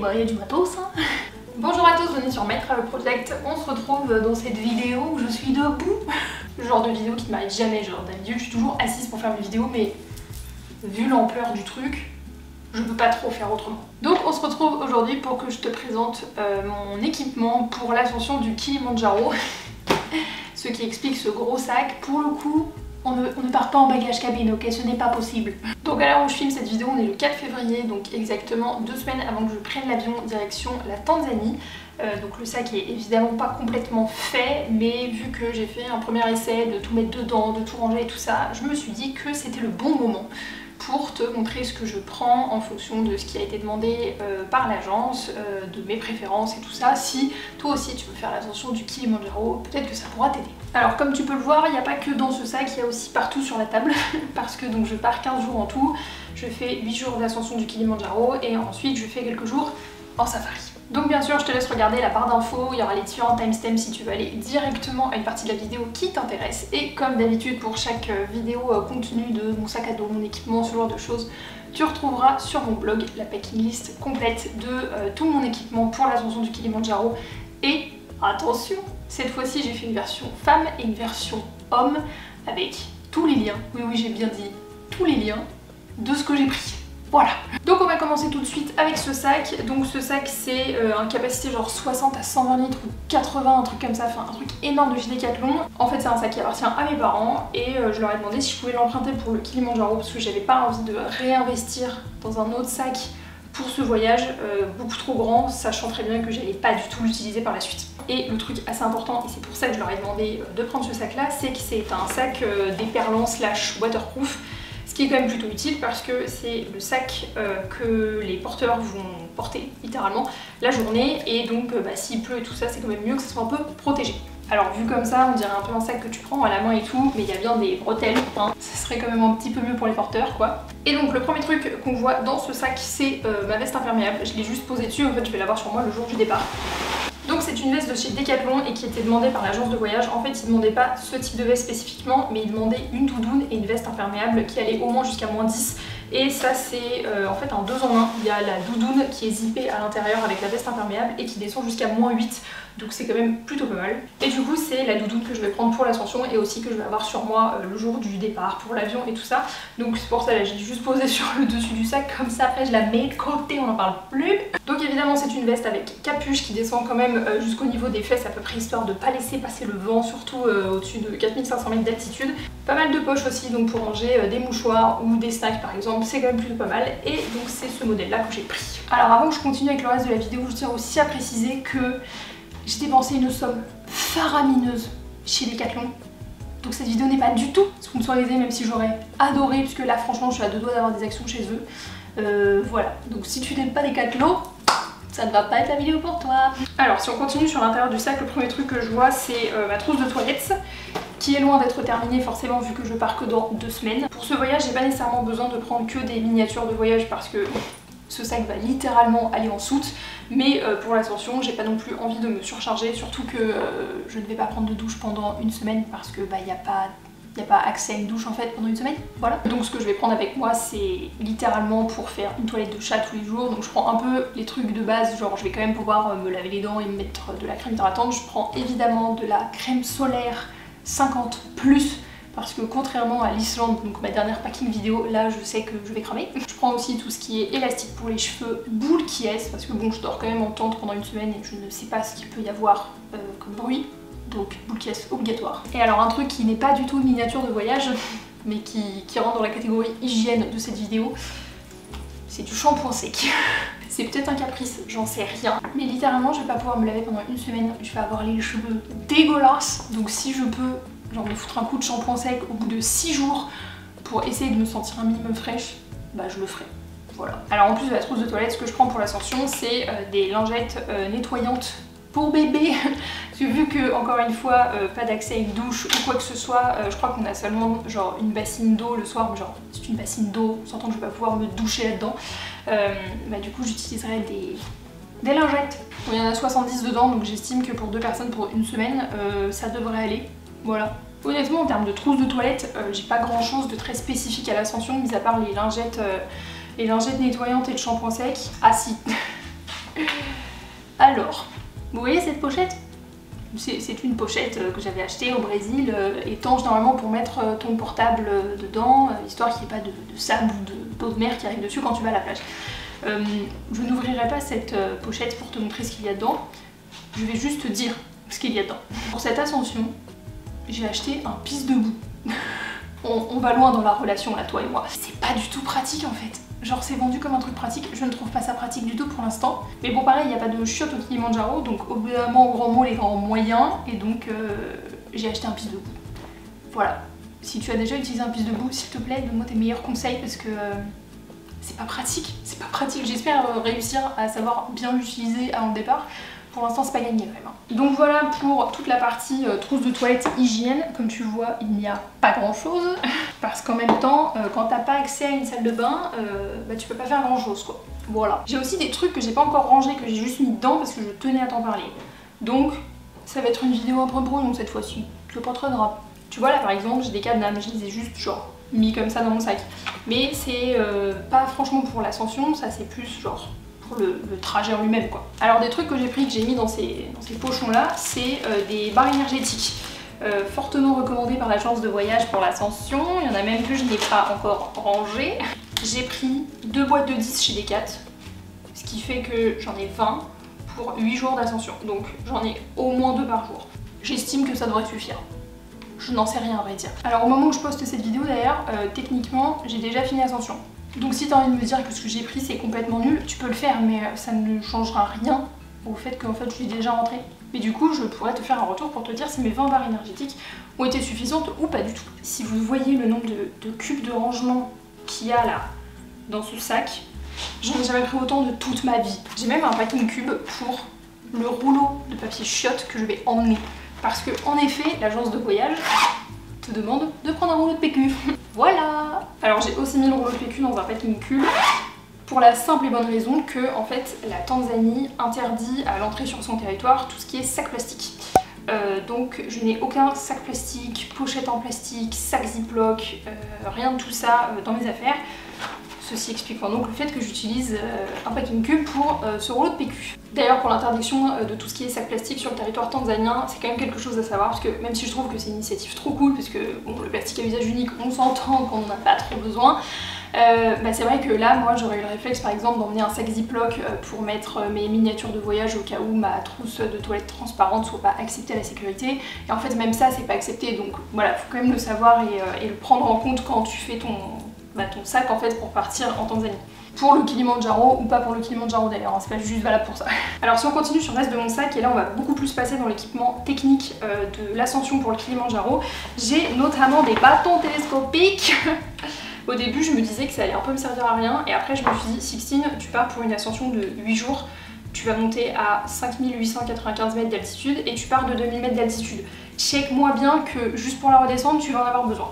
bah, y a du matos hein. Bonjour à tous, bienvenue sur My Travel Project. On se retrouve dans cette vidéo où je suis debout. Le genre de vidéo qui ne m'arrive jamais, genre d'habitude je suis toujours assise pour faire mes vidéos, mais vu l'ampleur du truc, je peux pas trop faire autrement. Donc on se retrouve aujourd'hui pour que je te présente mon équipement pour l'ascension du Kilimandjaro. Ce qui explique ce gros sac. Pour le coup, on ne part pas en bagage cabine, ok, ce n'est pas possible. Donc à l'heure où je filme cette vidéo, on est le 4 février, donc exactement 2 semaines avant que je prenne l'avion direction la Tanzanie. Donc le sac est évidemment pas complètement fait, mais vu que j'ai fait un premier essai de tout mettre dedans, de tout ranger et tout ça, je me suis dit que c'était le bon moment pour te montrer ce que je prends en fonction de ce qui a été demandé par l'agence, de mes préférences et tout ça. Si toi aussi tu veux faire l'ascension du Kilimandjaro, peut-être que ça pourra t'aider. Alors comme tu peux le voir, il n'y a pas que dans ce sac, il y a aussi partout sur la table, parce que donc je pars 15 jours en tout, je fais 8 jours d'ascension du Kilimandjaro et ensuite je fais quelques jours en safari. Donc bien sûr je te laisse regarder la barre d'infos, il y aura les différents timestamps si tu veux aller directement à une partie de la vidéo qui t'intéresse. Et comme d'habitude pour chaque vidéo contenu de mon sac à dos, mon équipement, ce genre de choses, tu retrouveras sur mon blog la packing list complète de tout mon équipement pour l'ascension du Kilimandjaro. Et attention, cette fois-ci j'ai fait une version femme et une version homme avec tous les liens, oui j'ai bien dit tous les liens de ce que j'ai pris. Voilà. Donc on va commencer tout de suite avec ce sac. Donc ce sac c'est une capacité genre 60 à 120 litres ou 80, un truc comme ça, enfin un truc énorme de chez Decathlon. En fait c'est un sac qui appartient à mes parents et je leur ai demandé si je pouvais l'emprunter pour le Kilimandjaro parce que j'avais pas envie de réinvestir dans un autre sac pour ce voyage beaucoup trop grand, sachant très bien que j'allais pas du tout l'utiliser par la suite. Et le truc assez important, et c'est pour ça que je leur ai demandé de prendre ce sac là, c'est que c'est un sac déperlant slash waterproof. Ce qui est quand même plutôt utile parce que c'est le sac que les porteurs vont porter littéralement la journée et donc s'il pleut et tout ça c'est quand même mieux que ça soit un peu protégé. Alors vu comme ça on dirait un peu un sac que tu prends à la main et tout, mais il y a bien des bretelles, hein. Ça serait quand même un petit peu mieux pour les porteurs quoi. Et donc le premier truc qu'on voit dans ce sac c'est ma veste imperméable, je l'ai juste posée dessus, en fait je vais l'avoir sur moi le jour du départ. Donc c'est une veste de chez Decathlon et qui était demandée par l'agence de voyage. En fait ils ne demandaient pas ce type de veste spécifiquement, mais ils demandaient une doudoune et une veste imperméable qui allait au moins jusqu'à -10. Et ça c'est en fait un 2 en 1. Il y a la doudoune qui est zippée à l'intérieur avec la veste imperméable et qui descend jusqu'à -8. Donc c'est quand même plutôt pas mal. Et du coup c'est la doudoune que je vais prendre pour l'ascension et aussi que je vais avoir sur moi le jour du départ pour l'avion et tout ça. Donc c'est pour ça là j'ai juste posé sur le dessus du sac, comme ça après je la mets de côté, on n'en parle plus. Donc évidemment c'est une veste avec capuche qui descend quand même jusqu'au niveau des fesses à peu près, histoire de pas laisser passer le vent, surtout au-dessus de 4500 mètres d'altitude. Pas mal de poches aussi, donc pour ranger des mouchoirs ou des snacks par exemple, c'est quand même plutôt pas mal. Et donc c'est ce modèle là que j'ai pris. Alors avant que je continue avec le reste de la vidéo, je tiens aussi à préciser que j'ai dépensé une somme faramineuse chez Decathlon. Donc cette vidéo n'est pas du tout sponsorisée, même si j'aurais adoré, puisque là franchement je suis à 2 doigts d'avoir des actions chez eux. Voilà, donc si tu n'aimes pas Decathlon, ça ne va pas être la vidéo pour toi. Alors si on continue sur l'intérieur du sac, le premier truc que je vois c'est ma trousse de toilette, qui est loin d'être terminée forcément vu que je pars que dans 2 semaines. Pour ce voyage j'ai pas nécessairement besoin de prendre que des miniatures de voyage parce que ce sac va littéralement aller en soute, mais pour l'ascension j'ai pas non plus envie de me surcharger, surtout que je ne vais pas prendre de douche pendant une semaine parce que y a pas accès à une douche en fait pendant une semaine, voilà. Donc ce que je vais prendre avec moi c'est littéralement pour faire une toilette de chat tous les jours, donc je prends un peu les trucs de base, genre je vais quand même pouvoir me laver les dents et me mettre de la crème hydratante. Je prends évidemment de la crème solaire 50+, parce que contrairement à l'Islande, donc ma dernière packing vidéo, là je sais que je vais cramer. Je prends aussi tout ce qui est élastique pour les cheveux, boule qui est, parce que bon je dors quand même en tente pendant une semaine et je ne sais pas ce qu'il peut y avoir comme bruit. Donc boule qui est obligatoire. Et alors un truc qui n'est pas du tout une miniature de voyage, mais qui rentre dans la catégorie hygiène de cette vidéo, c'est du shampoing sec. C'est peut-être un caprice, j'en sais rien. Mais littéralement je vais pas pouvoir me laver pendant une semaine, je vais avoir les cheveux dégueulasses. Donc si je peux genre me foutre un coup de shampoing sec au bout de 6 jours pour essayer de me sentir un minimum fraîche, bah je le ferai. Voilà. Alors en plus de la trousse de toilette, ce que je prends pour l'ascension c'est des lingettes nettoyantes pour bébé. Parce que vu que encore une fois pas d'accès à une douche ou quoi que ce soit, je crois qu'on a seulement genre une bassine d'eau le soir, mais genre c'est une bassine d'eau, s'entend que je vais pas pouvoir me doucher là-dedans. Bah du coup j'utiliserai des lingettes. Bon, il y en a 70 dedans, donc j'estime que pour 2 personnes pour une semaine ça devrait aller. Voilà. Honnêtement en termes de trousse de toilette, j'ai pas grand chose de très spécifique à l'ascension, mis à part les lingettes nettoyantes et le shampoing sec. Ah si Alors, vous voyez cette pochette? C'est une pochette que j'avais achetée au Brésil, étanche normalement pour mettre ton portable dedans, histoire qu'il n'y ait pas de sable ou d'eau de mer qui arrive dessus quand tu vas à la plage. Je n'ouvrirai pas cette pochette pour te montrer ce qu'il y a dedans, je vais juste te dire ce qu'il y a dedans. Pour cette ascension, j'ai acheté un pisse debout. On va loin dans la relation là, toi et moi. C'est pas du tout pratique en fait. Genre c'est vendu comme un truc pratique, je ne trouve pas ça pratique du tout pour l'instant. Mais bon pareil, il n'y a pas de chiottes au Kilimanjaro, donc au bout d'un moment, au grand mot, les grands moyens, et donc j'ai acheté un pisse debout. Voilà. Si tu as déjà utilisé un pisse debout, s'il te plaît, donne-moi tes meilleurs conseils parce que c'est pas pratique. C'est pas pratique. J'espère réussir à savoir bien l'utiliser avant le départ. Pour l'instant, c'est pas gagné vraiment. Donc voilà pour toute la partie trousse de toilette hygiène. Comme tu vois, il n'y a pas grand chose. Parce qu'en même temps, quand t'as pas accès à une salle de bain, bah, tu peux pas faire grand chose quoi. Voilà. J'ai aussi des trucs que j'ai pas encore rangés, que j'ai juste mis dedans parce que je tenais à t'en parler. Donc ça va être une vidéo un peu brouillon cette fois-ci. C'est pas très grave. Tu vois là par exemple, j'ai des cadenas, mais je les ai juste genre mis comme ça dans mon sac. Mais c'est pas franchement pour l'ascension, ça c'est plus genre pour le trajet en lui-même quoi. Alors des trucs que j'ai pris, que j'ai mis dans ces pochons là, c'est des barres énergétiques. Fortement recommandées par l'agence de voyage pour l'ascension. Il y en a même que je n'ai pas encore rangé. J'ai pris 2 boîtes de 10 chez Decat, ce qui fait que j'en ai 20 pour 8 jours d'ascension. Donc j'en ai au moins 2 par jour. J'estime que ça devrait suffire. Je n'en sais rien à vrai dire. Alors au moment où je poste cette vidéo d'ailleurs, techniquement j'ai déjà fini l'ascension. Donc si tu as envie de me dire que ce que j'ai pris c'est complètement nul, tu peux le faire mais ça ne changera rien au fait qu'en fait je suis déjà rentrée. Mais du coup je pourrais te faire un retour pour te dire si mes 20 barres énergétiques ont été suffisantes ou pas du tout. Si vous voyez le nombre de cubes de rangement qu'il y a là dans ce sac, j'en ai jamais pris autant de toute ma vie. J'ai même un packing cube pour le rouleau de papier chiotte que je vais emmener. Parce que en effet, l'agence de voyage te demande de prendre un rouleau de PQ. Voilà. Alors j'ai aussi mis le rouleau de PQ dans un packing cube pour la simple et bonne raison que en fait la Tanzanie interdit à l'entrée sur son territoire tout ce qui est sac plastique. Donc je n'ai aucun sac plastique, pochette en plastique, sac ziploc, rien de tout ça dans mes affaires. Ceci expliquant donc le fait que j'utilise un packing cube pour ce rouleau de PQ. D'ailleurs pour l'interdiction de tout ce qui est sac plastique sur le territoire tanzanien, c'est quand même quelque chose à savoir parce que même si je trouve que c'est une initiative trop cool parce que bon, le plastique à usage unique on s'entend qu'on n'en a pas trop besoin, bah c'est vrai que là moi j'aurais eu le réflexe par exemple d'emmener un sac ziploc pour mettre mes miniatures de voyage au cas où ma trousse de toilette transparente soit pas acceptée à la sécurité, et en fait même ça c'est pas accepté, donc voilà, faut quand même le savoir et le prendre en compte quand tu fais ton sac en fait pour partir en Tanzanie. Pour le Kilimanjaro ou pas pour le Kilimanjaro d'ailleurs, hein, c'est pas juste valable pour ça. Alors si on continue sur le reste de mon sac, et là on va beaucoup plus passer dans l'équipement technique de l'ascension pour le Kilimanjaro, j'ai notamment des bâtons télescopiques. Au début je me disais que ça allait un peu me servir à rien, et après je me suis dit, Sixtine, tu pars pour une ascension de 8 jours, tu vas monter à 5895 mètres d'altitude et tu pars de 2000 mètres d'altitude. Check-moi bien que juste pour la redescendre, tu vas en avoir besoin.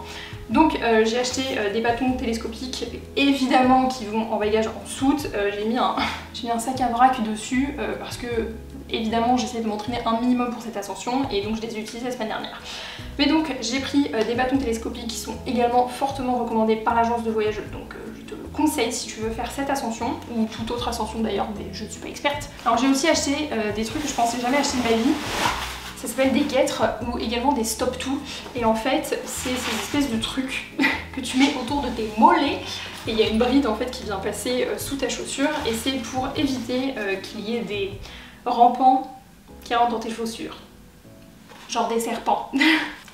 Donc j'ai acheté des bâtons télescopiques, évidemment qui vont en bagage en soute. J'ai mis un sac à vrac dessus parce que évidemment j'essaie de m'entraîner un minimum pour cette ascension et donc je les ai utilisés la semaine dernière. Mais donc j'ai pris des bâtons télescopiques qui sont également fortement recommandés par l'agence de voyage, donc je te le conseille si tu veux faire cette ascension ou toute autre ascension d'ailleurs, mais je ne suis pas experte. Alors j'ai aussi acheté des trucs que je pensais jamais acheter de ma vie. Ça s'appelle des guêtres ou également des stop-to, et en fait c'est ces espèces de trucs que tu mets autour de tes mollets et il y a une bride en fait qui vient passer sous ta chaussure et c'est pour éviter qu'il y ait des rampants qui rentrent dans tes chaussures, genre des serpents.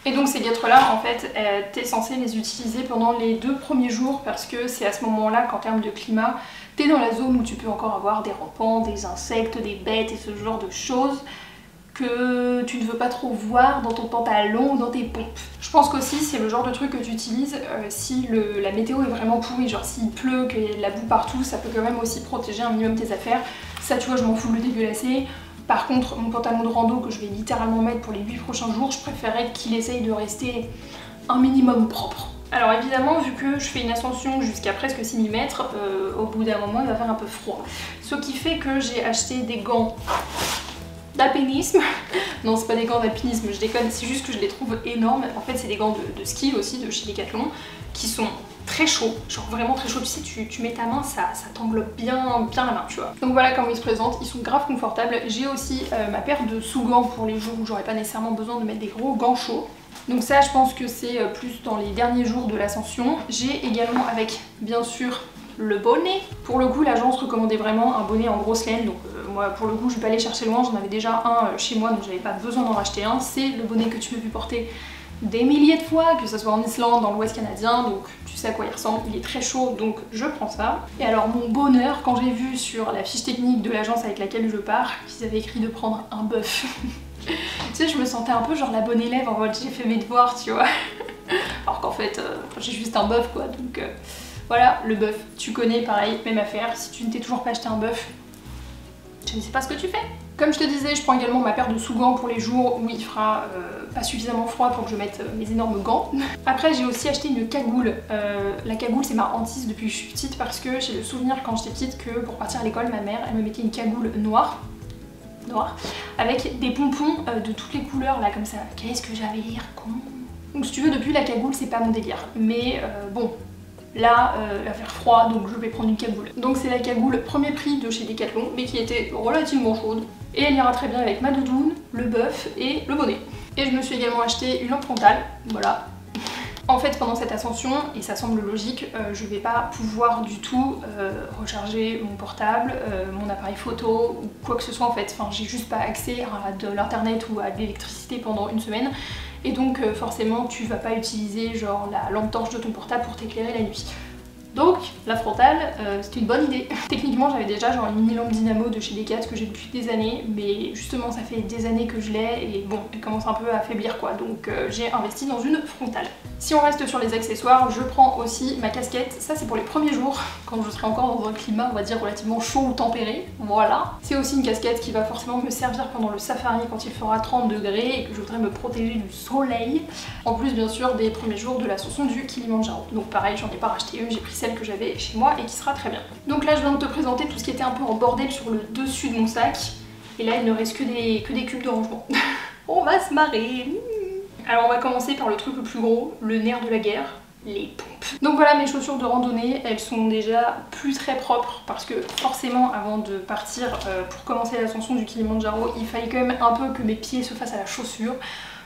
Et donc ces guêtres là en fait t'es censé les utiliser pendant les 2 premiers jours parce que c'est à ce moment là qu'en termes de climat t'es dans la zone où tu peux encore avoir des rampants, des insectes, des bêtes et ce genre de choses que tu ne veux pas trop voir dans ton pantalon ou dans tes pompes. Je pense qu'aussi c'est le genre de truc que tu utilises si la météo est vraiment pourrie, genre s'il pleut, qu'il y a de la boue partout, ça peut quand même aussi protéger un minimum tes affaires. Ça tu vois, je m'en fous de le dégueulasser. Par contre mon pantalon de rando que je vais littéralement mettre pour les 8 prochains jours, je préférerais qu'il essaye de rester un minimum propre. Alors évidemment, vu que je fais une ascension jusqu'à presque 6000 mètres, au bout d'un moment il va faire un peu froid. Ce qui fait que j'ai acheté des gants d'alpinisme Non, c'est pas des gants d'alpinisme, je déconne, c'est juste que je les trouve énormes. En fait, c'est des gants de ski aussi, de chez Decathlon, qui sont très chauds, genre vraiment très chauds. Tu sais, tu mets ta main, ça t'englobe bien la main, tu vois. Donc voilà comment ils se présentent, ils sont grave confortables. J'ai aussi ma paire de sous-gants pour les jours où j'aurais pas nécessairement besoin de mettre des gros gants chauds. Donc ça, je pense que c'est plus dans les derniers jours de l'ascension. J'ai également avec, bien sûr, le bonnet. Pour le coup, l'agence recommandait vraiment un bonnet en grosse laine, donc moi pour le coup je vais pas aller chercher loin, j'en avais déjà un chez moi donc j'avais pas besoin d'en racheter un. C'est le bonnet que tu m'as vu porter des milliers de fois, que ce soit en Islande, dans l'Ouest canadien, donc tu sais à quoi il ressemble, il est très chaud donc je prends ça. Et alors mon bonheur quand j'ai vu sur la fiche technique de l'agence avec laquelle je pars qu'ils avaient écrit de prendre un bœuf. Tu sais, je me sentais un peu genre la bonne élève en mode j'ai fait mes devoirs, tu vois. Alors qu'en fait j'ai juste un bœuf quoi, donc voilà, le bœuf, tu connais, pareil, même affaire. Si tu ne t'es toujours pas acheté un bœuf, je ne sais pas ce que tu fais. Comme je te disais, je prends également ma paire de sous-gants pour les jours où il fera pas suffisamment froid pour que je mette mes énormes gants. Après, j'ai aussi acheté une cagoule. La cagoule, c'est ma hantise depuis que je suis petite parce que j'ai le souvenir quand j'étais petite que pour partir à l'école, ma mère, elle me mettait une cagoule noire, avec des pompons de toutes les couleurs là, comme ça. Qu'est-ce que j'avais l'air con. Donc si tu veux, depuis la cagoule, c'est pas mon délire. Mais bon... Là, il va faire froid, donc je vais prendre une cagoule. Donc c'est la cagoule premier prix de chez Decathlon, mais qui était relativement chaude. Et elle ira très bien avec ma doudoune, le bœuf et le bonnet. Et je me suis également acheté une lampe frontale, voilà. En fait, pendant cette ascension, et ça semble logique, je vais pas pouvoir du tout recharger mon portable, mon appareil photo, ou quoi que ce soit en fait. Enfin, j'ai juste pas accès à de l'internet ou à de l'électricité pendant une semaine. Et donc forcément tu vas pas utiliser genre la lampe torche de ton portable pour t'éclairer la nuit. Donc la frontale, c'est une bonne idée. Techniquement j'avais déjà genre une mini lampe dynamo de chez Decathlon que j'ai depuis des années, mais justement ça fait des années que je l'ai et bon, elle commence un peu à affaiblir quoi, donc j'ai investi dans une frontale. Si on reste sur les accessoires, je prends aussi ma casquette, ça c'est pour les premiers jours, quand je serai encore dans un climat on va dire relativement chaud ou tempéré, voilà. C'est aussi une casquette qui va forcément me servir pendant le safari quand il fera 30 degrés et que je voudrais me protéger du soleil, en plus bien sûr des premiers jours de l'ascension du Kilimandjaro. Donc pareil, j'en ai pas racheté une, j'ai pris celle que j'avais chez moi et qui sera très bien. Donc là je viens de te présenter tout ce qui était un peu en bordel sur le dessus de mon sac, et là il ne reste que des cubes de rangement. On va se marrer. Alors on va commencer par le truc le plus gros, le nerf de la guerre, les pompes. Donc voilà mes chaussures de randonnée, elles sont déjà plus très propres parce que forcément avant de partir pour commencer l'ascension du Kilimandjaro, il fallait quand même un peu que mes pieds se fassent à la chaussure.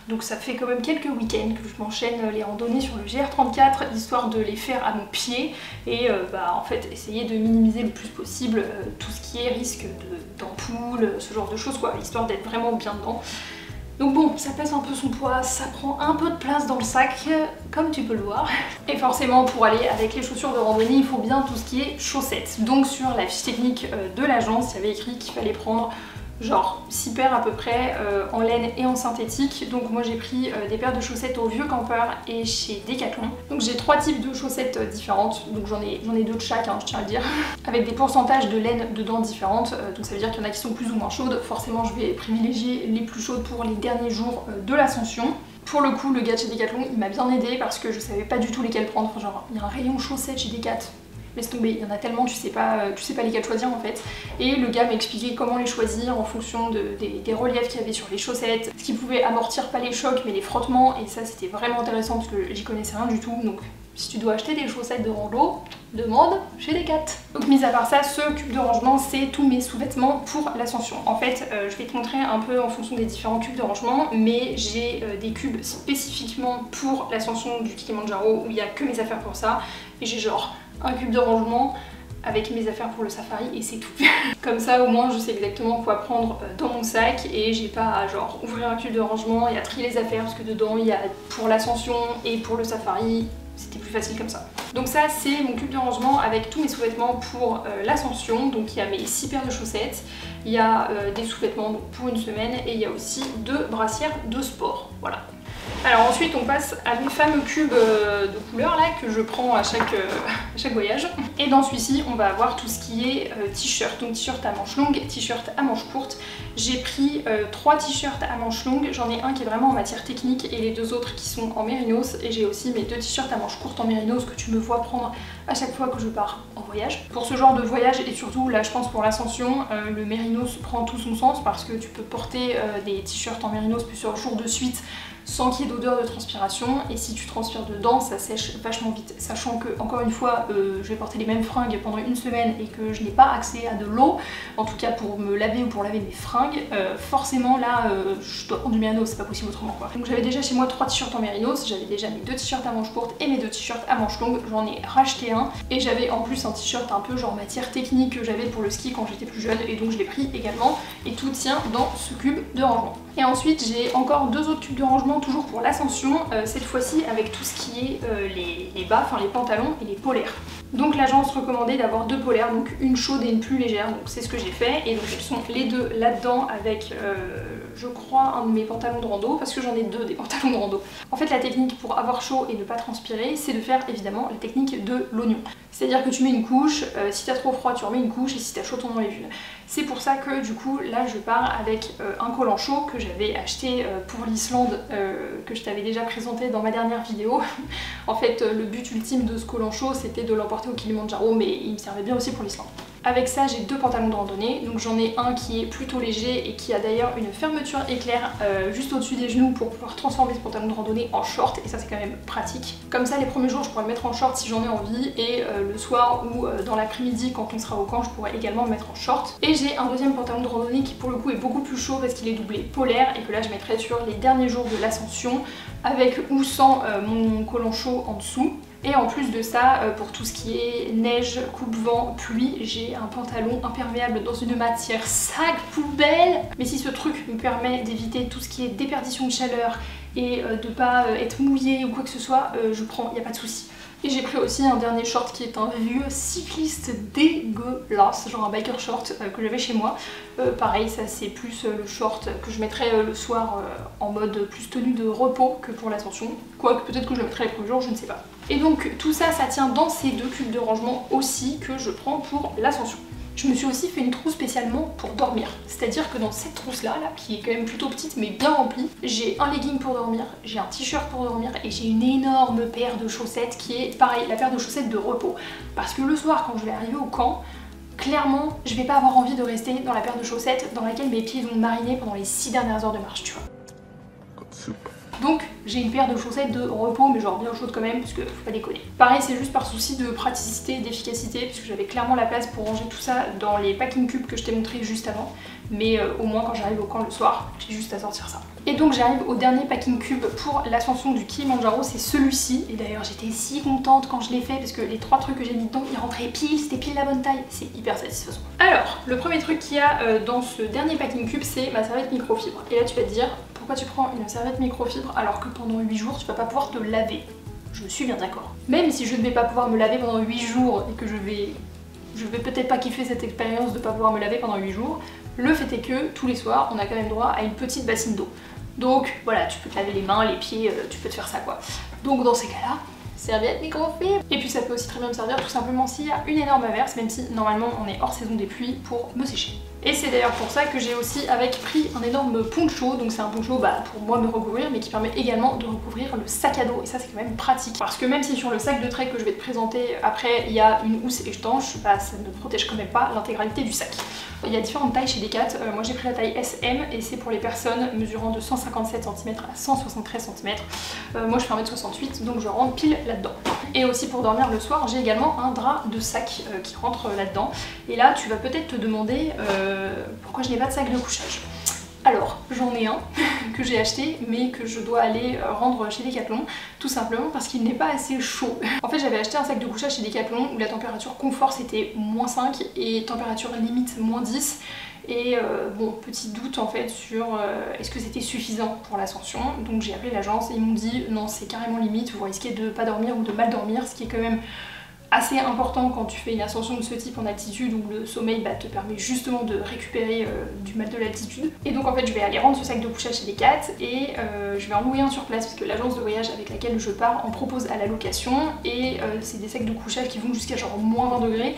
Donc ça fait quand même quelques week-ends que je m'enchaîne les randonnées sur le GR34 histoire de les faire à mon pied et en fait essayer de minimiser le plus possible tout ce qui est risque d'ampoule, ce genre de choses quoi, histoire d'être vraiment bien dedans. Donc bon, ça pèse un peu son poids, ça prend un peu de place dans le sac, comme tu peux le voir. Et forcément, pour aller avec les chaussures de randonnée, il faut bien tout ce qui est chaussettes. Donc sur la fiche technique de l'agence, il y avait écrit qu'il fallait prendre genre 6 paires à peu près en laine et en synthétique. Donc moi j'ai pris des paires de chaussettes au Vieux Campeur et chez Decathlon. Donc j'ai 3 types de chaussettes différentes, donc j'en ai 2 de chaque, hein, je tiens à le dire, avec des pourcentages de laine dedans différentes, donc ça veut dire qu'il y en a qui sont plus ou moins chaudes. Forcément je vais privilégier les plus chaudes pour les derniers jours de l'ascension. Pour le coup, le gars de chez Decathlon il m'a bien aidé parce que je savais pas du tout lesquels prendre. Enfin, genre il y a un rayon chaussettes chez Decathlon, laisse tomber, il y en a tellement, tu sais pas lesquels choisir en fait. Et le gars m'a expliqué comment les choisir en fonction des reliefs qu'il y avait sur les chaussettes, ce qui pouvait amortir pas les chocs mais les frottements, et ça c'était vraiment intéressant parce que j'y connaissais rien du tout. Donc si tu dois acheter des chaussettes de rando, demande chez Decathlon. Donc mis à part ça, ce cube de rangement c'est tous mes sous-vêtements pour l'ascension. En fait je vais te montrer un peu en fonction des différents cubes de rangement, mais j'ai des cubes spécifiquement pour l'ascension du Kilimandjaro où il n'y a que mes affaires pour ça, et j'ai genre un cube de rangement avec mes affaires pour le safari et c'est tout. Comme ça au moins je sais exactement quoi prendre dans mon sac et j'ai pas à genre ouvrir un cube de rangement et à trier les affaires parce que dedans il y a pour l'ascension et pour le safari, c'était plus facile comme ça. Donc ça c'est mon cube de rangement avec tous mes sous-vêtements pour l'ascension. Donc il y a mes 6 paires de chaussettes, il y a des sous-vêtements pour une semaine et il y a aussi 2 brassières de sport, voilà. Alors ensuite on passe à mes fameux cubes de couleurs là que je prends à chaque voyage. Et dans celui-ci on va avoir tout ce qui est t-shirt, donc t-shirt à manches longues, t-shirt à manches courtes. J'ai pris 3 t-shirts à manches longues, j'en ai un qui est vraiment en matière technique et les 2 autres qui sont en mérinos, et j'ai aussi mes 2 t-shirts à manches courtes en mérinos que tu me vois prendre à chaque fois que je pars en voyage. Pour ce genre de voyage et surtout là je pense pour l'ascension, le mérinos prend tout son sens parce que tu peux porter des t-shirts en mérinos plusieurs jours de suite sans qu'il y ait d'odeur de transpiration, et si tu transpires dedans ça sèche vachement vite, sachant que encore une fois je vais porter les mêmes fringues pendant une semaine et que je n'ai pas accès à de l'eau, en tout cas pour me laver ou pour laver mes fringues, forcément là je dois prendre du mérinos, c'est pas possible autrement quoi. Donc j'avais déjà chez moi 3 t-shirts en mérinos, j'avais déjà mes 2 t-shirts à manches courtes et mes 2 t-shirts à manches longues, j'en ai racheté un et j'avais en plus un t-shirt un peu genre matière technique que j'avais pour le ski quand j'étais plus jeune et donc je l'ai pris également et tout tient dans ce cube de rangement. Et ensuite j'ai encore 2 autres cubes de rangement toujours pour l'ascension, cette fois-ci avec tout ce qui est les bas, enfin les pantalons et les polaires. Donc l'agence recommandait d'avoir 2 polaires, donc une chaude et une plus légère, donc c'est ce que j'ai fait et donc elles sont les deux là-dedans avec je crois un de mes pantalons de rando parce que j'en ai 2 des pantalons de rando. En fait la technique pour avoir chaud et ne pas transpirer c'est de faire évidemment la technique de l'oignon. C'est-à-dire que tu mets une couche, si t'as trop froid tu remets une couche et si t'as chaud t'en enlèves une. C'est pour ça que du coup là je pars avec un collant chaud que j'avais acheté pour l'Islande, que je t'avais déjà présenté dans ma dernière vidéo. En fait le but ultime de ce collant chaud c'était de l'emporter au Kilimanjaro mais il me servait bien aussi pour l'Islande. Avec ça j'ai 2 pantalons de randonnée, donc j'en ai un qui est plutôt léger et qui a d'ailleurs une fermeture éclair juste au-dessus des genoux pour pouvoir transformer ce pantalon de randonnée en short et ça c'est quand même pratique. Comme ça les premiers jours je pourrais le mettre en short si j'en ai envie et le soir ou dans l'après-midi quand on sera au camp je pourrais également le mettre en short. Et j'ai un deuxième pantalon de randonnée qui pour le coup est beaucoup plus chaud parce qu'il est doublé polaire et que là je mettrai sur les derniers jours de l'ascension avec ou sans mon collant chaud en dessous. Et en plus de ça, pour tout ce qui est neige, coupe-vent, pluie, j'ai un pantalon imperméable dans une matière sac poubelle. Mais si ce truc me permet d'éviter tout ce qui est déperdition de chaleur et de pas être mouillé ou quoi que ce soit, je prends, y a pas de souci. Et j'ai pris aussi un dernier short qui est un vieux cycliste dégueulasse, genre un biker short que j'avais chez moi. Pareil, ça c'est plus le short que je mettrais le soir en mode plus tenue de repos que pour l'ascension. Quoique peut-être que je le mettrai les premiers jours, je ne sais pas. Et donc tout ça, ça tient dans ces 2 cubes de rangement aussi que je prends pour l'ascension. Je me suis aussi fait une trousse spécialement pour dormir. C'est-à-dire que dans cette trousse-là, qui est quand même plutôt petite mais bien remplie, j'ai un legging pour dormir, j'ai un t-shirt pour dormir et j'ai une énorme paire de chaussettes qui est pareil, la paire de chaussettes de repos. Parce que le soir, quand je vais arriver au camp, clairement, je vais pas avoir envie de rester dans la paire de chaussettes dans laquelle mes pieds vont mariner pendant les 6 dernières heures de marche, tu vois. Donc j'ai une paire de chaussettes de repos mais genre bien chaude quand même parce que faut pas déconner. Pareil c'est juste par souci de praticité et d'efficacité puisque j'avais clairement la place pour ranger tout ça dans les packing cubes que je t'ai montré juste avant. Mais au moins quand j'arrive au camp le soir, j'ai juste à sortir ça. Et donc j'arrive au dernier packing cube pour l'ascension du Kilimanjaro, c'est celui-ci. Et d'ailleurs j'étais si contente quand je l'ai fait parce que les 3 trucs que j'ai mis dedans, ils rentraient pile, c'était pile la bonne taille. C'est hyper satisfaisant. Alors, le premier truc qu'il y a dans ce dernier packing cube, c'est ma serviette microfibre. Et là tu vas te dire, pourquoi tu prends une serviette microfibre alors que pendant 8 jours tu vas pas pouvoir te laver? Je suis bien d'accord. Même si je ne vais pas pouvoir me laver pendant 8 jours et que je vais peut-être pas kiffer cette expérience de pas pouvoir me laver pendant 8 jours, le fait est que tous les soirs on a quand même droit à une petite bassine d'eau. Donc voilà, tu peux te laver les mains, les pieds, tu peux te faire ça quoi. Donc dans ces cas-là, serviette microfibre. Et puis ça peut aussi très bien me servir tout simplement s'il y a une énorme averse, même si normalement on est hors saison des pluies, pour me sécher. Et c'est d'ailleurs pour ça que j'ai aussi pris un énorme poncho, donc c'est un poncho pour moi me recouvrir mais qui permet également de recouvrir le sac à dos et ça c'est quand même pratique. Parce que même si sur le sac de trek que je vais te présenter après il y a une housse étanche, ça ne protège quand même pas l'intégralité du sac. Il y a différentes tailles chez Decat, moi j'ai pris la taille SM et c'est pour les personnes mesurant de 157 cm à 173 cm. Moi je fais 1m68 donc je rentre pile là-dedans. Et aussi pour dormir le soir j'ai également un drap de sac qui rentre là-dedans. Et là tu vas peut-être te demander pourquoi je n'ai pas de sac de couchage. Alors, j'en ai un que j'ai acheté mais que je dois aller rendre chez Decathlon tout simplement parce qu'il n'est pas assez chaud. En fait j'avais acheté un sac de couchage chez Decathlon où la température confort c'était -5 et température limite -10 et bon, petit doute en fait sur est-ce que c'était suffisant pour l'ascension. Donc j'ai appelé l'agence et ils m'ont dit non c'est carrément limite, vous risquez de pas dormir ou de mal dormir, ce qui est quand même assez important quand tu fais une ascension de ce type en altitude où le sommeil te permet justement de récupérer du mal de l'altitude. Et donc en fait je vais aller rendre ce sac de couchage chez Decat et je vais en louer un sur place parce que l'agence de voyage avec laquelle je pars en propose à la location et c'est des sacs de couchage qui vont jusqu'à genre -20 degrés.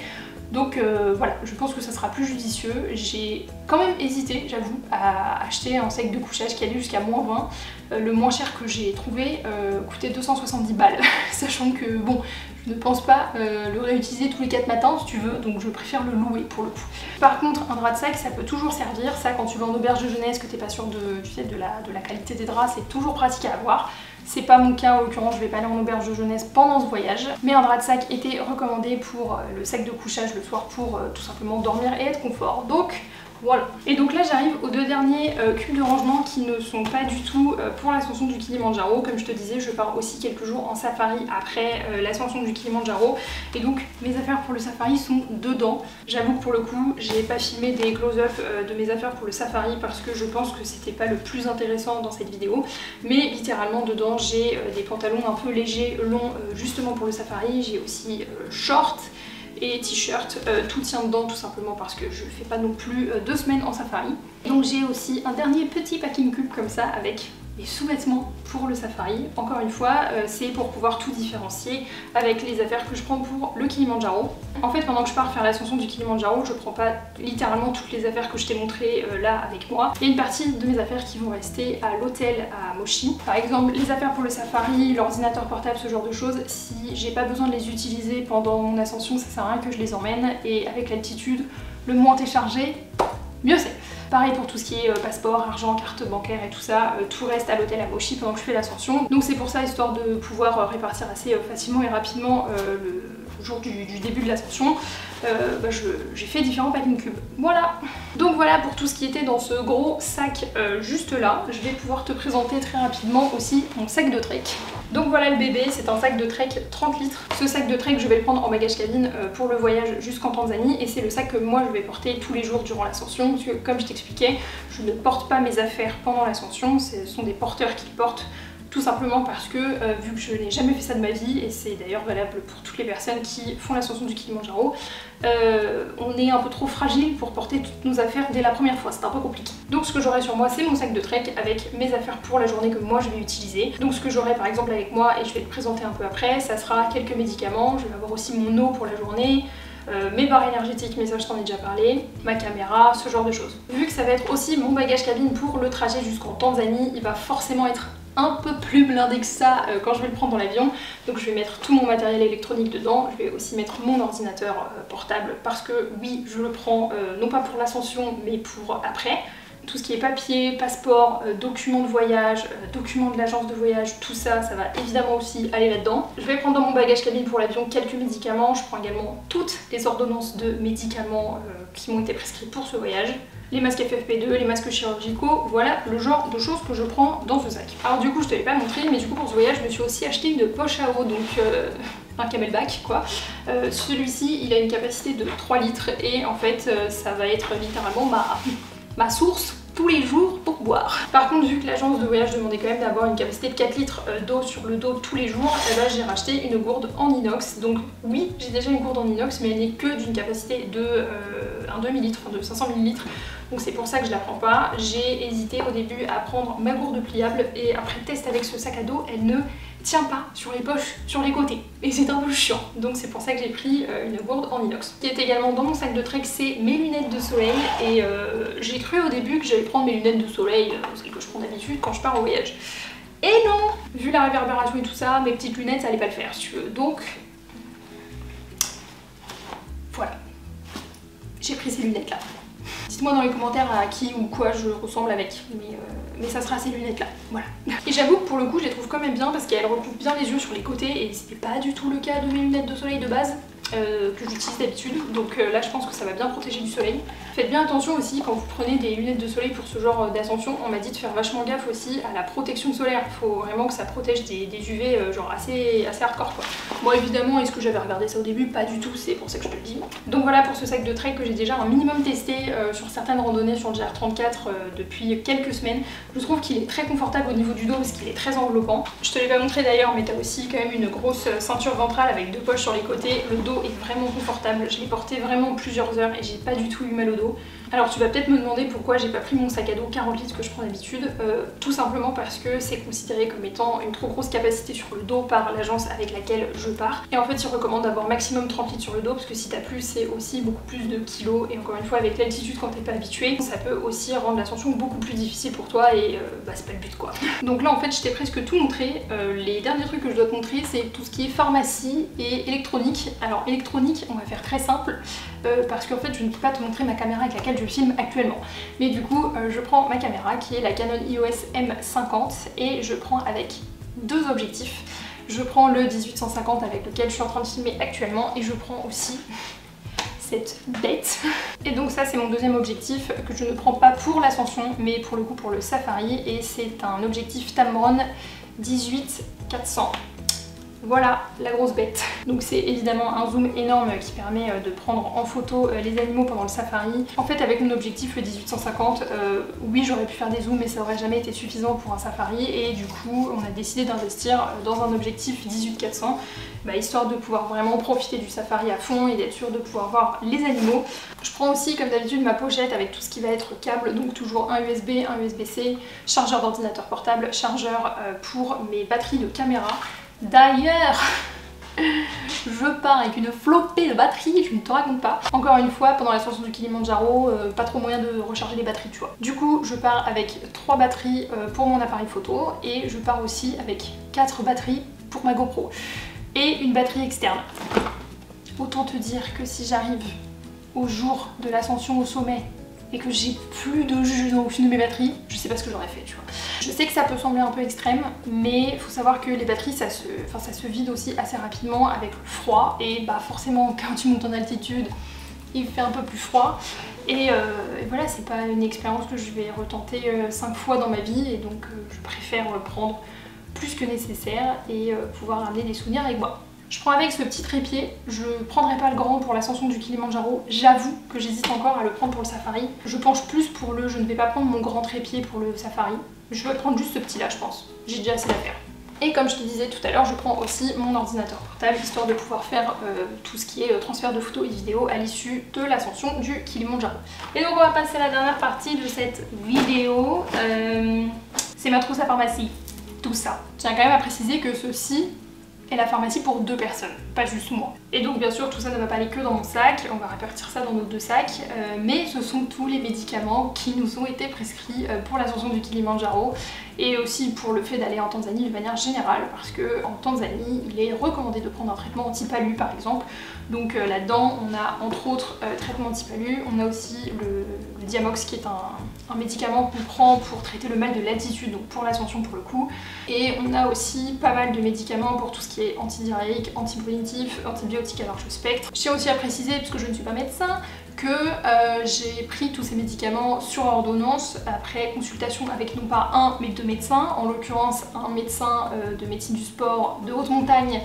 Donc voilà, je pense que ça sera plus judicieux. J'ai quand même hésité, j'avoue, à acheter un sac de couchage qui allait jusqu'à -20. Le moins cher que j'ai trouvé coûtait 270 balles, sachant que bon, ne pense pas le réutiliser tous les 4 matins si tu veux, donc je préfère le louer pour le coup. Par contre, un drap de sac, ça peut toujours servir. Ça, quand tu vas en auberge de jeunesse, que t'es pas sûr de la qualité des draps, c'est toujours pratique à avoir. C'est pas mon cas, en l'occurrence je vais pas aller en auberge de jeunesse pendant ce voyage, mais un drap de sac était recommandé pour le sac de couchage le soir pour tout simplement dormir et être confort. Donc voilà. Et donc là j'arrive aux 2 derniers cubes de rangement qui ne sont pas du tout pour l'ascension du Kilimandjaro. Comme je te disais, je pars aussi quelques jours en safari après l'ascension du Kilimandjaro. Et donc mes affaires pour le safari sont dedans. J'avoue que pour le coup, j'ai pas filmé des close-up de mes affaires pour le safari parce que je pense que c'était pas le plus intéressant dans cette vidéo. Mais littéralement dedans, j'ai des pantalons un peu légers, longs, justement pour le safari. J'ai aussi shorts et t-shirt, tout tient dedans tout simplement parce que je fais pas non plus 2 semaines en safari. Donc j'ai aussi un dernier petit packing cube comme ça avec les sous-vêtements pour le safari. Encore une fois, c'est pour pouvoir tout différencier avec les affaires que je prends pour le Kilimandjaro. En fait, pendant que je pars faire l'ascension du Kilimandjaro, je prends pas littéralement toutes les affaires que je t'ai montrées là avec moi. Il y a une partie de mes affaires qui vont rester à l'hôtel à Mochi. Par exemple, les affaires pour le safari, l'ordinateur portable, ce genre de choses, si j'ai pas besoin de les utiliser pendant mon ascension, ça sert à rien que je les emmène. Et avec l'altitude, le moins t'es chargé, mieux c'est. Pareil pour tout ce qui est passeport, argent, carte bancaire et tout ça, tout reste à l'hôtel à Mochi pendant que je fais l'ascension. Donc c'est pour ça, histoire de pouvoir répartir assez facilement et rapidement le jour du début de l'ascension, j'ai fait différents packing cubes. Voilà. Donc voilà pour tout ce qui était dans ce gros sac juste là. Je vais pouvoir te présenter très rapidement aussi mon sac de trek. Donc voilà le bébé, c'est un sac de trek 30 litres. Ce sac de trek, je vais le prendre en bagage cabine pour le voyage jusqu'en Tanzanie et c'est le sac que moi je vais porter tous les jours durant l'ascension parce que comme je t'expliquais, je ne porte pas mes affaires pendant l'ascension, ce sont des porteurs qui le portent. Tout simplement parce que vu que je n'ai jamais fait ça de ma vie, et c'est d'ailleurs valable pour toutes les personnes qui font l'ascension du Kilimandjaro, on est un peu trop fragile pour porter toutes nos affaires dès la première fois, c'est un peu compliqué. Donc ce que j'aurai sur moi, c'est mon sac de trek avec mes affaires pour la journée que moi je vais utiliser. Donc ce que j'aurai par exemple avec moi, et je vais te présenter un peu après, ça sera quelques médicaments, je vais avoir aussi mon eau pour la journée, mes barres énergétiques, mais ça je t'en ai déjà parlé, ma caméra, ce genre de choses. Vu que ça va être aussi mon bagage cabine pour le trajet jusqu'en Tanzanie, il va forcément être un peu plus blindé que ça quand je vais le prendre dans l'avion. Donc je vais mettre tout mon matériel électronique dedans, je vais aussi mettre mon ordinateur portable parce que oui, je le prends non pas pour l'ascension mais pour après. Tout ce qui est papier, passeport, documents de voyage, documents de l'agence de voyage, tout ça, ça va évidemment aussi aller là-dedans. Je vais prendre dans mon bagage cabine pour l'avion quelques médicaments, je prends également toutes les ordonnances de médicaments qui m'ont été prescrits pour ce voyage. Les masques FFP2, les masques chirurgicaux, voilà le genre de choses que je prends dans ce sac. Alors du coup je te l'ai pas montré, mais du coup pour ce voyage je me suis aussi acheté une poche à eau, donc un camelback quoi. Celui-ci il a une capacité de 3 litres et en fait ça va être littéralement ma source tous les jours pour boire. Par contre, vu que l'agence de voyage demandait quand même d'avoir une capacité de 4 litres d'eau sur le dos tous les jours, eh ben, j'ai racheté une gourde en inox. Donc oui, j'ai déjà une gourde en inox, mais elle n'est que d'une capacité de 1 demi-litre, enfin de 500 ml. Donc c'est pour ça que je la prends pas. J'ai hésité au début à prendre ma gourde pliable et après test avec ce sac à dos, elle ne tient pas sur les poches, sur les côtés. Et c'est un peu chiant. Donc c'est pour ça que j'ai pris une gourde en inox. Ce qui est également dans mon sac de trek, c'est mes lunettes de soleil. Et j'ai cru au début que j'allais prendre mes lunettes de soleil, celles que je prends d'habitude quand je pars au voyage. Et non! Vu la réverbération et tout ça, mes petites lunettes, ça allait pas le faire si tu veux. Donc voilà. J'ai pris ces lunettes là. Dites-moi dans les commentaires à qui ou quoi je ressemble avec, mais ça sera ces lunettes là, voilà. Et j'avoue que pour le coup je les trouve quand même bien parce qu'elles recouvrent bien les yeux sur les côtés et c'était pas du tout le cas de mes lunettes de soleil de base que j'utilise d'habitude, donc là je pense que ça va bien protéger du soleil. Faites bien attention aussi quand vous prenez des lunettes de soleil pour ce genre d'ascension, on m'a dit de faire vachement gaffe aussi à la protection solaire, il faut vraiment que ça protège des UV genre assez hardcore quoi. Moi évidemment, est-ce que j'avais regardé ça au début? Pas du tout, c'est pour ça que je te le dis. Donc voilà pour ce sac de trek que j'ai déjà un minimum testé sur certaines randonnées sur le GR34 depuis quelques semaines. Je trouve qu'il est très confortable au niveau du dos parce qu'il est très enveloppant. Je te l'ai pas montré d'ailleurs, mais t'as aussi quand même une grosse ceinture ventrale avec 2 poches sur les côtés. Le dos est vraiment confortable, je l'ai porté vraiment plusieurs heures et j'ai pas du tout eu mal au dos. Alors tu vas peut-être me demander pourquoi j'ai pas pris mon sac à dos 40 litres que je prends d'habitude. Tout simplement parce que c'est considéré comme étant une trop grosse capacité sur le dos par l'agence avec laquelle je pars. Et en fait ils recommandent d'avoir maximum 30 litres sur le dos parce que si t'as plus c'est aussi beaucoup plus de kilos. Et encore une fois avec l'altitude quand t'es pas habitué, ça peut aussi rendre l'ascension beaucoup plus difficile pour toi et c'est pas le but quoi. Donc là en fait je t'ai presque tout montré. Les derniers trucs que je dois te montrer c'est tout ce qui est pharmacie et électronique. Alors électronique on va faire très simple parce qu'en fait je ne peux pas te montrer ma caméra avec laquelle je filme actuellement. Mais du coup je prends ma caméra qui est la Canon EOS M50 et je prends avec deux objectifs. Je prends le 18-150 avec lequel je suis en train de filmer actuellement et je prends aussi cette bête. Et donc ça c'est mon deuxième objectif que je ne prends pas pour l'ascension mais pour le coup pour le safari et c'est un objectif Tamron 18-400. Voilà la grosse bête. Donc c'est évidemment un zoom énorme qui permet de prendre en photo les animaux pendant le safari. En fait avec mon objectif le 18-150, oui j'aurais pu faire des zooms mais ça aurait jamais été suffisant pour un safari et du coup on a décidé d'investir dans un objectif 18-400 histoire de pouvoir vraiment profiter du safari à fond et d'être sûr de pouvoir voir les animaux. Je prends aussi comme d'habitude ma pochette avec tout ce qui va être câble, donc toujours un USB, un USB-C, chargeur d'ordinateur portable, chargeur pour mes batteries de caméra. D'ailleurs, je pars avec une flopée de batteries, je ne te raconte pas. Encore une fois, pendant l'ascension du Kilimandjaro, pas trop moyen de recharger les batteries, tu vois. Du coup, je pars avec 3 batteries pour mon appareil photo et je pars aussi avec 4 batteries pour ma GoPro et une batterie externe. Autant te dire que si j'arrive au jour de l'ascension au sommet et que j'ai plus de jus dans aucune de mes batteries, je sais pas ce que j'aurais fait, tu vois. Je sais que ça peut sembler un peu extrême, mais il faut savoir que les batteries ça se vide aussi assez rapidement avec le froid et forcément quand tu montes en altitude il fait un peu plus froid et voilà, c'est pas une expérience que je vais retenter 5 fois dans ma vie et donc je préfère prendre plus que nécessaire et pouvoir ramener des souvenirs avec moi. Je prends avec ce petit trépied, je prendrai pas le grand pour l'ascension du Kilimandjaro, j'avoue que j'hésite encore à le prendre pour le safari. Je penche plus pour je ne vais pas prendre mon grand trépied pour le safari, je vais prendre juste ce petit là je pense, j'ai déjà assez d'affaires. Et comme je te disais tout à l'heure, je prends aussi mon ordinateur portable, histoire de pouvoir faire tout ce qui est transfert de photos et vidéos à l'issue de l'ascension du Kilimandjaro. Et donc on va passer à la dernière partie de cette vidéo, c'est ma trousse à pharmacie, tout ça. Je tiens quand même à préciser que ceci et la pharmacie pour 2 personnes, pas juste moi. Et donc bien sûr tout ça ne va pas aller que dans mon sac, on va répartir ça dans nos 2 sacs, mais ce sont tous les médicaments qui nous ont été prescrits pour l'ascension du Kilimandjaro et aussi pour le fait d'aller en Tanzanie de manière générale parce que en Tanzanie il est recommandé de prendre un traitement anti-palu par exemple. Donc là-dedans on a entre autres traitement anti-palu, on a aussi le Diamox qui est un médicament qu'on prend pour traiter le mal de l'altitude, donc pour l'ascension pour le coup. Et on a aussi pas mal de médicaments pour tout ce qui est antidiarrhéique, antibronchique, antibiotique à large spectre. Je tiens aussi à préciser, puisque je ne suis pas médecin, que j'ai pris tous ces médicaments sur ordonnance après consultation avec non pas un mais 2 médecins, en l'occurrence un médecin de médecine du sport de haute montagne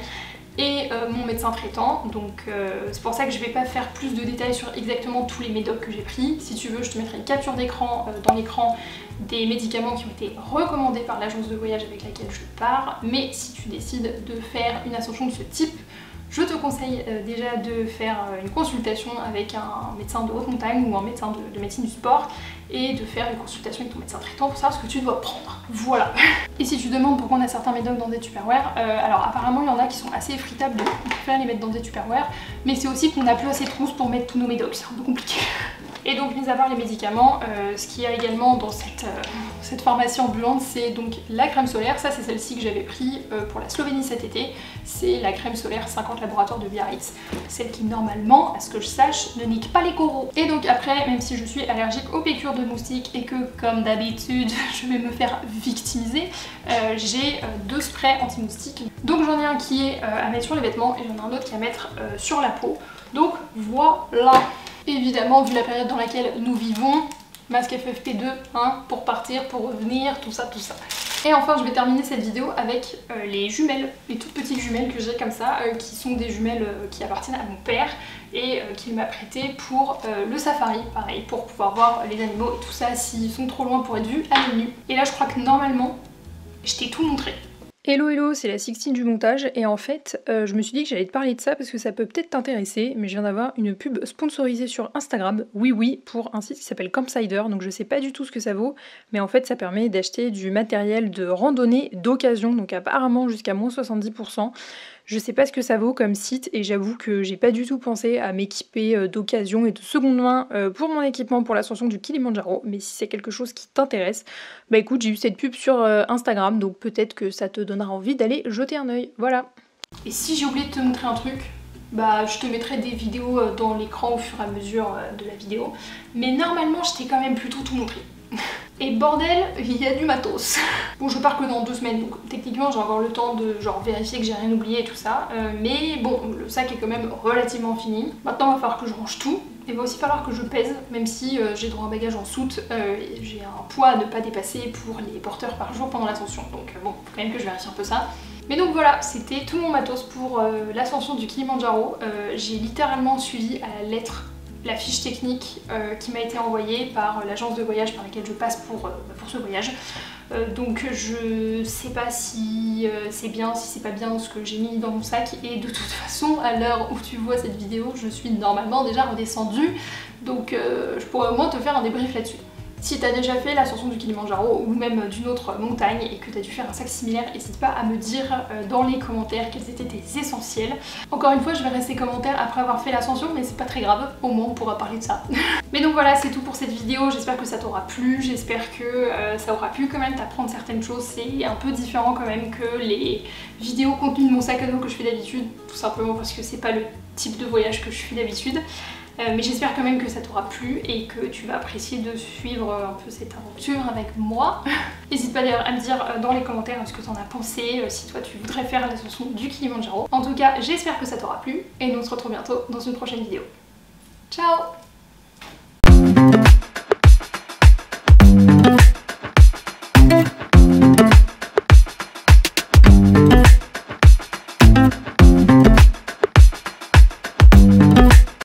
et mon médecin traitant, donc c'est pour ça que je vais pas faire plus de détails sur exactement tous les médocs que j'ai pris. Si tu veux je te mettrai une capture d'écran dans l'écran des médicaments qui ont été recommandés par l'agence de voyage avec laquelle je pars, mais si tu décides de faire une ascension de ce type, je te conseille déjà de faire une consultation avec un médecin de haute montagne ou un médecin de médecine du sport et de faire une consultation avec ton médecin traitant pour savoir ce que tu dois prendre. Voilà. Et si tu te demandes pourquoi on a certains médocs dans des Tupperware, alors apparemment il y en a qui sont assez effritables, donc on préfère les mettre dans des Tupperware, mais c'est aussi qu'on n'a plus assez de trousses pour mettre tous nos médocs, c'est un peu compliqué. Et donc mis à part les médicaments, ce qu'il y a également dans cette pharmacie ambulante, c'est donc la crème solaire. Ça c'est celle-ci que j'avais pris pour la Slovénie cet été. C'est la crème solaire 50 laboratoire de Biarritz. Celle qui normalement, à ce que je sache, ne nique pas les coraux. Et donc après, même si je suis allergique aux piqûres de moustiques et que comme d'habitude je vais me faire victimiser, j'ai 2 sprays anti-moustiques. Donc j'en ai un qui est à mettre sur les vêtements et j'en ai un autre qui est à mettre sur la peau. Donc voilà. Évidemment, vu la période dans laquelle nous vivons, masque FFP2 hein, pour partir, pour revenir, tout ça, tout ça. Et enfin, je vais terminer cette vidéo avec les jumelles, les toutes petites jumelles que j'ai comme ça, qui sont des jumelles qui appartiennent à mon père et qu'il m'a prêté pour le safari, pareil, pour pouvoir voir les animaux et tout ça s'ils sont trop loin pour être vus à l'œil nu. Et là, je crois que normalement, je t'ai tout montré. Hello hello, c'est la Sixtine du montage et en fait je me suis dit que j'allais te parler de ça parce que ça peut peut-être t'intéresser, mais je viens d'avoir une pub sponsorisée sur Instagram, oui, pour un site qui s'appelle Campsider, donc je sais pas du tout ce que ça vaut, mais en fait ça permet d'acheter du matériel de randonnée d'occasion, donc apparemment jusqu'à moins 70%. Je sais pas ce que ça vaut comme site et j'avoue que j'ai pas du tout pensé à m'équiper d'occasion et de seconde main pour mon équipement pour l'ascension du Kilimandjaro, mais si c'est quelque chose qui t'intéresse, bah écoute, j'ai eu cette pub sur Instagram, donc peut-être que ça te donnera envie d'aller jeter un œil, voilà. Et si j'ai oublié de te montrer un truc, bah je te mettrai des vidéos dans l'écran au fur et à mesure de la vidéo, mais normalement je t'ai quand même plutôt tout montré. Et bordel, il y a du matos. Bon, je pars que dans 2 semaines, donc techniquement j'ai encore le temps de genre vérifier que j'ai rien oublié et tout ça. Mais bon, le sac est quand même relativement fini. Maintenant il va falloir que je range tout. Il va aussi falloir que je pèse, même si j'ai droit à un bagage en soute, j'ai un poids à ne pas dépasser pour les porteurs par jour pendant l'ascension. Donc bon, faut quand même que je vérifie un peu ça. Mais donc voilà, c'était tout mon matos pour l'ascension du Kilimandjaro. J'ai littéralement suivi à la lettre la fiche technique qui m'a été envoyée par l'agence de voyage par laquelle je passe pour ce voyage. Donc je sais pas si c'est bien, si c'est pas bien ce que j'ai mis dans mon sac, et de toute façon à l'heure où tu vois cette vidéo je suis normalement déjà redescendue, donc je pourrais au moins te faire un débrief là-dessus. Si t'as déjà fait l'ascension du Kilimandjaro ou même d'une autre montagne et que t'as dû faire un sac similaire, n'hésite pas à me dire dans les commentaires quels étaient tes essentiels. Encore une fois, je verrai ces commentaires après avoir fait l'ascension, mais c'est pas très grave, au moins on pourra parler de ça. Mais donc voilà, c'est tout pour cette vidéo, j'espère que ça t'aura plu, j'espère que ça aura pu quand même t'apprendre certaines choses. C'est un peu différent quand même que les vidéos contenues de mon sac à dos que je fais d'habitude, tout simplement parce que c'est pas le type de voyage que je fais d'habitude. Mais j'espère quand même que ça t'aura plu et que tu vas apprécier de suivre un peu cette aventure avec moi. N'hésite pas d'ailleurs à me dire dans les commentaires ce que t'en as pensé, si toi tu voudrais faire l'ascension du Kilimandjaro. En tout cas, j'espère que ça t'aura plu et nous on se retrouve bientôt dans une prochaine vidéo. Ciao!